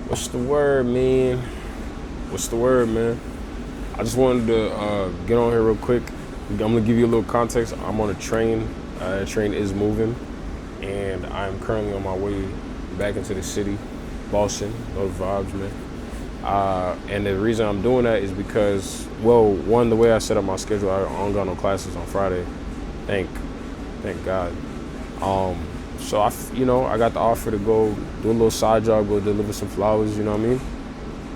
What's the word, man? What's the word, man? I just wanted to get on here real quick. I'm gonna give you a little context. I'm on a train. The train is moving, and I'm currently on my way back into the city, Boston. Those vibes, man. And the reason I'm doing that is because, well, one, the way I set up my schedule, I don't got no classes on Friday. Thank God. So I got the offer to go do a little side job, go deliver some flowers. You know what I mean?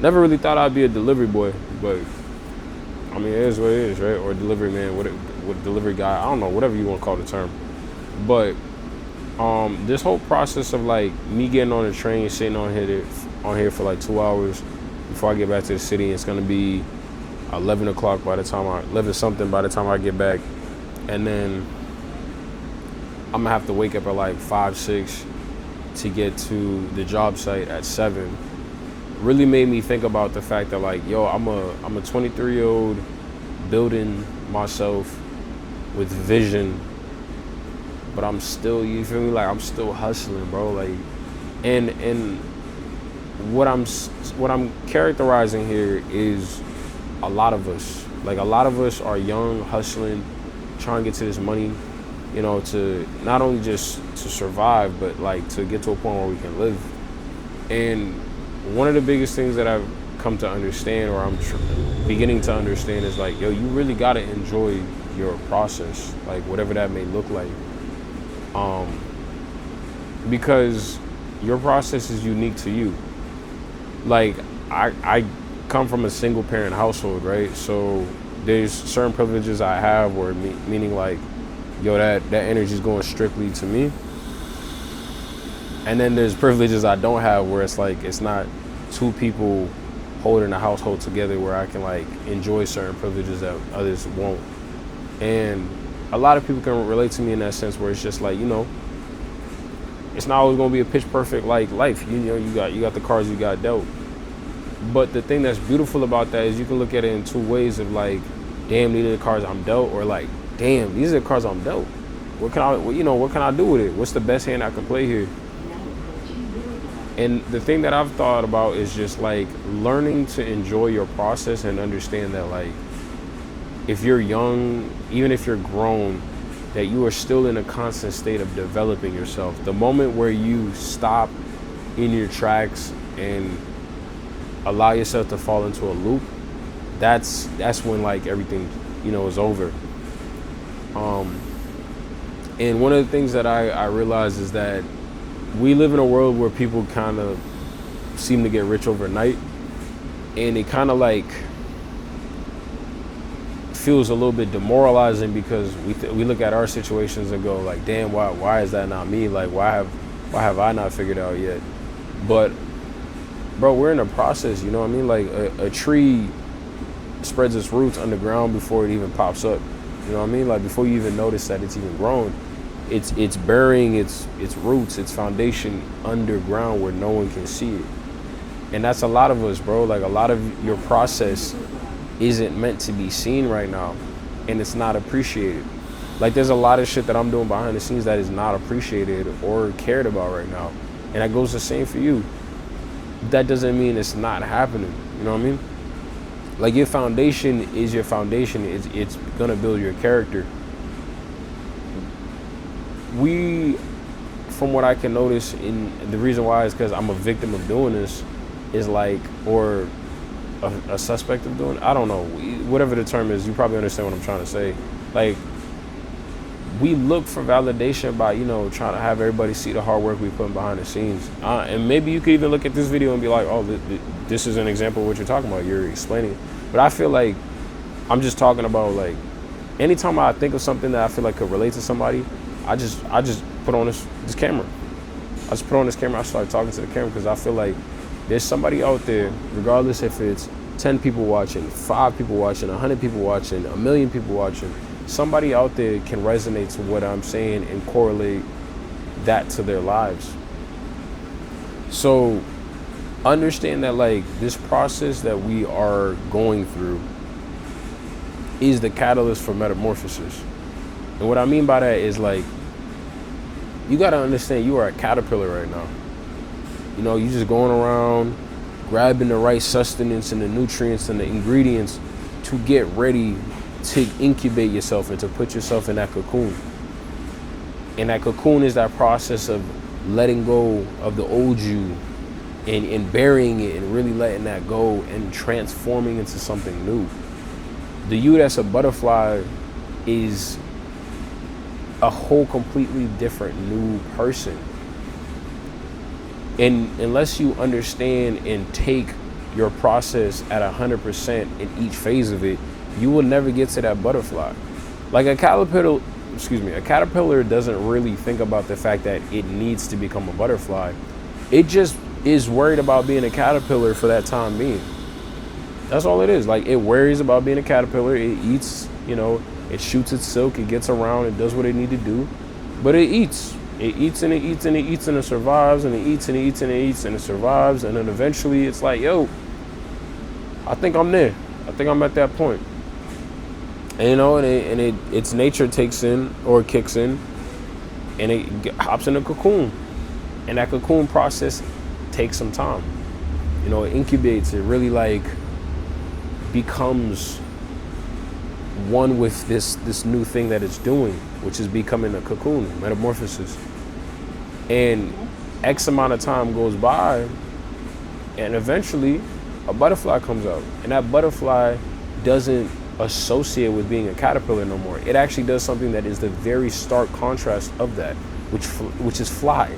Never really thought I'd be a delivery boy, but I mean, it is what it is, right? Or a delivery man, what delivery guy, I don't know, whatever you want to call the term. But this whole process of like me getting on the train, sitting on here for like 2 hours before I get back to the city, it's gonna be 11 o'clock by the time 11 something by the time I get back, and then I'm gonna have to wake up at like 5, 6 to get to the job site at 7. Really made me think about the fact that like, yo, I'm a 23-year-old building myself with vision, but I'm still, you feel me? Like I'm still hustling, bro. Like, and what I'm characterizing here is a lot of us. Like a lot of us are young, hustling, trying to get to this money, to not only just to survive, but like to get to a point where we can live. And one of the biggest things that I've come to understand, or I'm beginning to understand, is like, yo, you really gotta enjoy your process, like whatever that may look like, because your process is unique to you. Like I come from a single parent household, right? So there's certain privileges I have, where meaning like, yo, that energy is going strictly to me. And then there's privileges I don't have, where it's like it's not two people holding a household together, where I can like enjoy certain privileges that others won't. And a lot of people can relate to me in that sense, where it's just like, it's not always gonna be a pitch perfect like life. You got the cards you got dealt. But the thing that's beautiful about that is you can look at it in two ways of like, damn, these are the cards I'm dealt, or like, damn, these are the cards I'm dealt. What can I do with it? What's the best hand I can play here? And the thing that I've thought about is just like learning to enjoy your process and understand that like, if you're young, even if you're grown, that you are still in a constant state of developing yourself. The moment where you stop in your tracks and allow yourself to fall into a loop, that's when like everything, is over. And one of the things that I realize is that we live in a world where people kind of seem to get rich overnight, and it kind of like feels a little bit demoralizing, because we look at our situations and go like, damn, why is that not me? Like, why have I not figured out yet? But bro, we're in a process, you know what I mean? Like a tree spreads its roots underground before it even pops up. You know what I mean? Like before you even notice that it's even grown, it's burying its roots, its foundation underground where no one can see it. And that's a lot of us, bro. Like a lot of your process isn't meant to be seen right now, and it's not appreciated. Like there's a lot of shit that I'm doing behind the scenes that is not appreciated or cared about right now. And that goes the same for you. That doesn't mean it's not happening. You know what I mean? Like your foundation is your foundation. It's gonna build your character. From what I can notice, in the reason why is because I'm a victim of doing this, is like, or a suspect of doing it. I don't know. Whatever the term is, you probably understand what I'm trying to say. Like, we look for validation by, trying to have everybody see the hard work we put behind the scenes. And maybe you could even look at this video and be like, oh, this is an example of what you're talking about. You're explaining. But I feel like I'm just talking about, like, anytime I think of something that I feel like could relate to somebody, I just put on this camera. I just put on this camera. I start talking to the camera, because I feel like there's somebody out there, regardless if it's 10 people watching, 5 people watching, 100 people watching, 1 million people watching, somebody out there can resonate to what I'm saying and correlate that to their lives. So understand that like this process that we are going through is the catalyst for metamorphosis. And what I mean by that is like, you got to understand you are a caterpillar right now. You just going around, grabbing the right sustenance and the nutrients and the ingredients to get ready to incubate yourself and to put yourself in that cocoon. And that cocoon is that process of letting go of the old you and burying it and really letting that go and transforming into something new. The you that's a butterfly is a whole completely different new person. And unless you understand and take your process at 100% in each phase of it, you will never get to that butterfly. Like a caterpillar doesn't really think about the fact that it needs to become a butterfly. It just is worried about being a caterpillar for that time being. That's all it is. Like, it worries about being a caterpillar. It eats, it shoots its silk, it gets around, it does what it need to do, but it eats. It eats and it eats and it eats and it survives, and it eats and it eats and it eats and it survives, and then eventually it's like, yo, I think I'm there. I think I'm at that point. And its nature takes in or kicks in, and it hops in a cocoon, and that cocoon process takes some time. It incubates. It really like becomes one with this new thing that it's doing, which is becoming a cocoon, metamorphosis. And X amount of time goes by, and eventually a butterfly comes out, and that butterfly doesn't associate with being a caterpillar no more. It actually does something that is the very stark contrast of that, which is fly.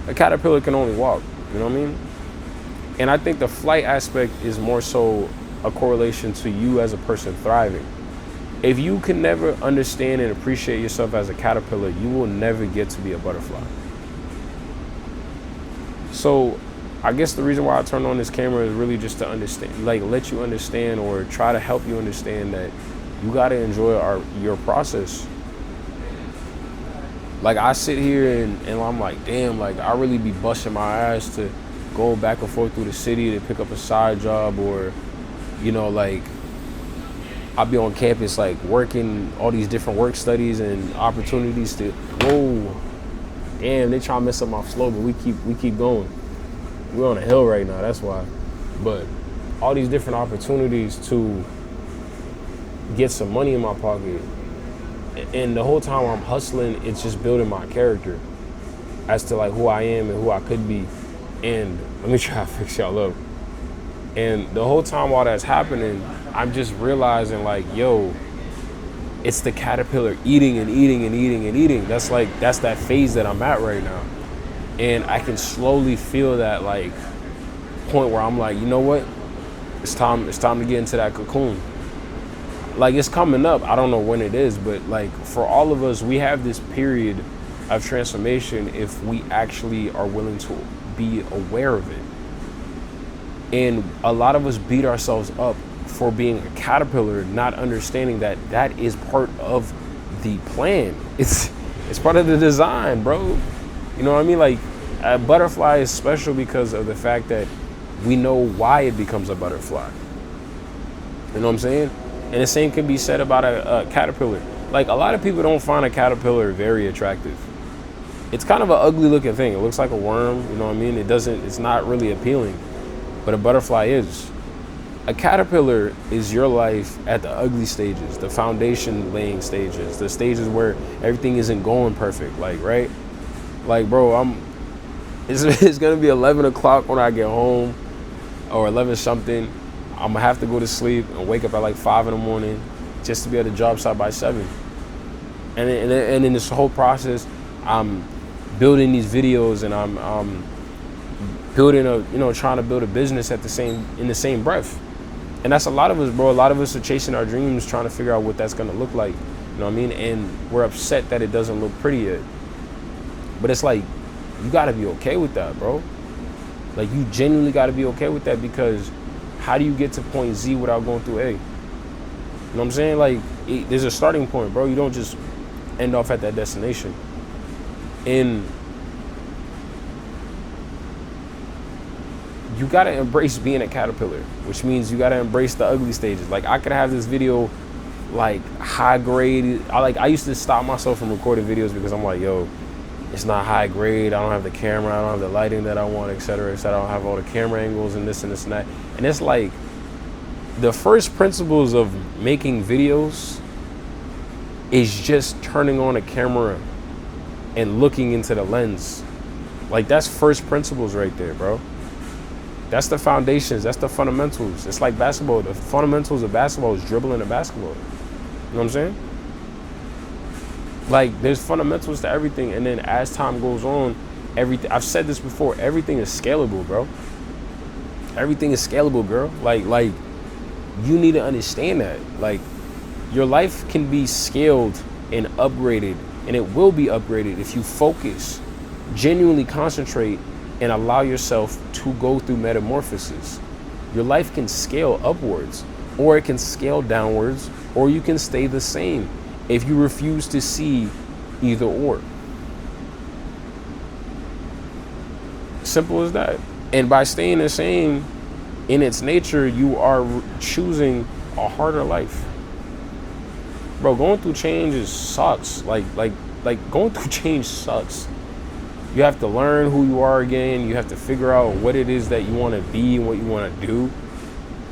A caterpillar can only walk, you know what I mean? And I think the flight aspect is more so a correlation to you as a person thriving. If you can never understand and appreciate yourself as a caterpillar, you will never get to be a butterfly. So I guess the reason why I turned on this camera is really just to understand, like, let you understand or try to help you understand that you got to enjoy your process. Like, I sit here and I'm like, damn, like, I really be busting my ass to go back and forth through the city to pick up a side job, or, like, I'll be on campus, like, working all these different work studies and opportunities to, whoa, damn, they try to mess up my flow, but we keep going. We're on a hill right now, that's why. But all these different opportunities to get some money in my pocket, and the whole time I'm hustling, it's just building my character as to like who I am and who I could be. And let me try to fix y'all up. And the whole time while that's happening, I'm just realizing, like, yo, it's the caterpillar eating and eating and eating and eating. That's that phase that I'm at right now. And I can slowly feel that, like, point where I'm like, you know what? It's time to get into that cocoon. Like, it's coming up. I don't know when it is, but like, for all of us, we have this period of transformation if we actually are willing to be aware of it. And a lot of us beat ourselves up for being a caterpillar, not understanding that that is part of the plan. It's part of the design, bro. You know what I mean? Like, a butterfly is special because of the fact that we know why it becomes a butterfly. You know what I'm saying? And the same can be said about a caterpillar. Like, a lot of people don't find a caterpillar very attractive. It's kind of an ugly looking thing. It looks like a worm, you know what I mean? It's not really appealing, but a butterfly is. A caterpillar is your life at the ugly stages, the foundation laying stages, the stages where everything isn't going perfect, like, right? Like, bro, it's gonna be 11 o'clock when I get home, or 11 something. I'm gonna have to go to sleep and wake up at like 5 in the morning just to be at the job site by 7. And in this whole process, I'm building these videos, and I'm building trying to build a business in the same breath. And that's a lot of us, bro. A lot of us are chasing our dreams, trying to figure out what that's gonna look like. You know what I mean? And we're upset that it doesn't look pretty yet. But it's like, you gotta be okay with that, bro. Like, you genuinely gotta be okay with that, because how do you get to point Z without going through A? You know what I'm saying? Like, there's a starting point, bro. You don't just end off at that destination. And you gotta embrace being a caterpillar, which means you gotta embrace the ugly stages. Like, I could have this video, like, high grade. I used to stop myself from recording videos because I'm like, yo, it's not high grade. I don't have the camera. I don't have the lighting that I want, et cetera, et cetera. I don't have all the camera angles and this and this and that. And it's like the first principles of making videos is just turning on a camera and looking into the lens. Like, that's first principles right there, bro. That's the foundations. That's the fundamentals. It's like basketball. The fundamentals of basketball is dribbling a basketball. You know what I'm saying? Like, there's fundamentals to everything. And then as time goes on, everything, I've said this before, everything is scalable, bro. Everything is scalable, girl. Like you need to understand that. Like, your life can be scaled and upgraded, and it will be upgraded if you focus, genuinely concentrate, and allow yourself to go through metamorphosis. Your life can scale upwards, or it can scale downwards, or you can stay the same if you refuse to see either or. Simple as that. And by staying the same in its nature, you are choosing a harder life. Bro, going through change sucks. Like going through change sucks. You have to learn who you are again. You have to figure out what it is that you want to be and what you want to do.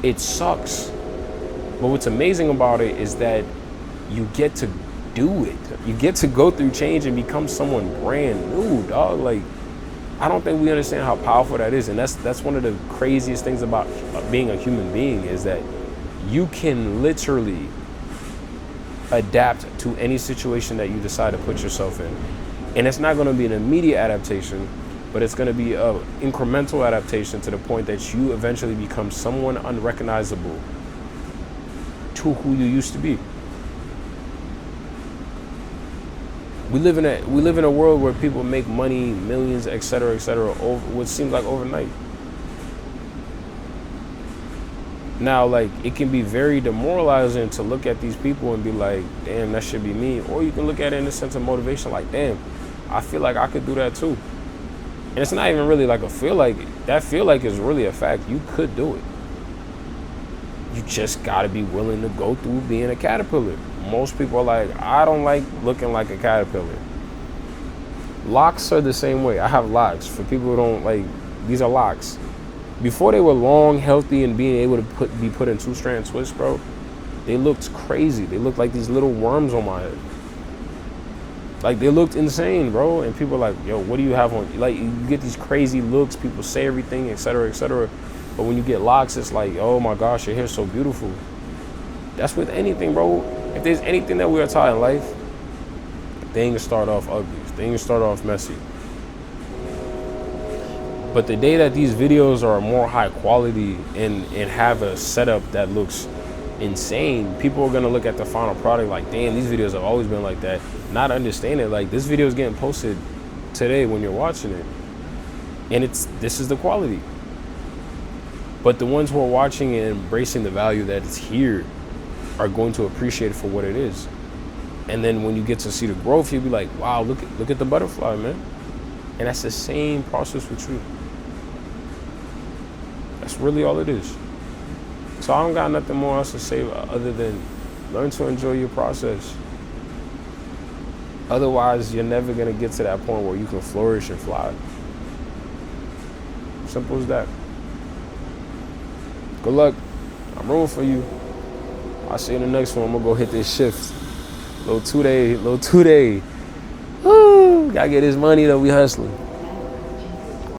It sucks. But what's amazing about it is that you get to do it. You get to go through change and become someone brand new, dog. Like, I don't think we understand how powerful that is. And that's one of the craziest things about being a human being, is that you can literally adapt to any situation that you decide to put yourself in. And it's not going to be an immediate adaptation, but it's going to be an incremental adaptation to the point that you eventually become someone unrecognizable to who you used to be. We live in a world where people make money, millions, et cetera, over what seems like overnight. Now, like, it can be very demoralizing to look at these people and be like, damn, that should be me. Or you can look at it in a sense of motivation, like, damn, I feel like I could do that too. And it's not even really like a feel like. That feel like is really a fact. You could do it. You just gotta be willing to go through being a caterpillar. Most people are like, I don't like looking like a caterpillar. Locks are the same way. I have locks. For people who don't like, these are locks. Before they were long, healthy, and being able to be put in 2-strand twists, bro, they looked crazy. They looked like these little worms on my head. Like, they looked insane, bro. And people are like, yo, what do you have on? Like, you get these crazy looks. People say everything, et cetera, et cetera. But when you get locks, it's like, oh my gosh, your hair's so beautiful. That's with anything, bro. If there's anything that we are taught in life, things start off ugly. Things start off messy. But the day that these videos are more high quality and have a setup that looks insane, people are gonna look at the final product like, damn, these videos have always been like that. Not understanding, like, this video is getting posted today when you're watching it, and this is the quality. But the ones who are watching and embracing the value that is here are going to appreciate it for what it is. And then when you get to see the growth, you'll be like, wow, look at the butterfly, man. And that's the same process with you. That's really all it is. So I don't got nothing more else to say other than learn to enjoy your process. Otherwise, you're never gonna get to that point where you can flourish and fly. Simple as that. Good luck. I'm rooting for you. I'll see you in the next one. I'm gonna go hit this shift. Little two day. Woo! Gotta get this money though, we hustling.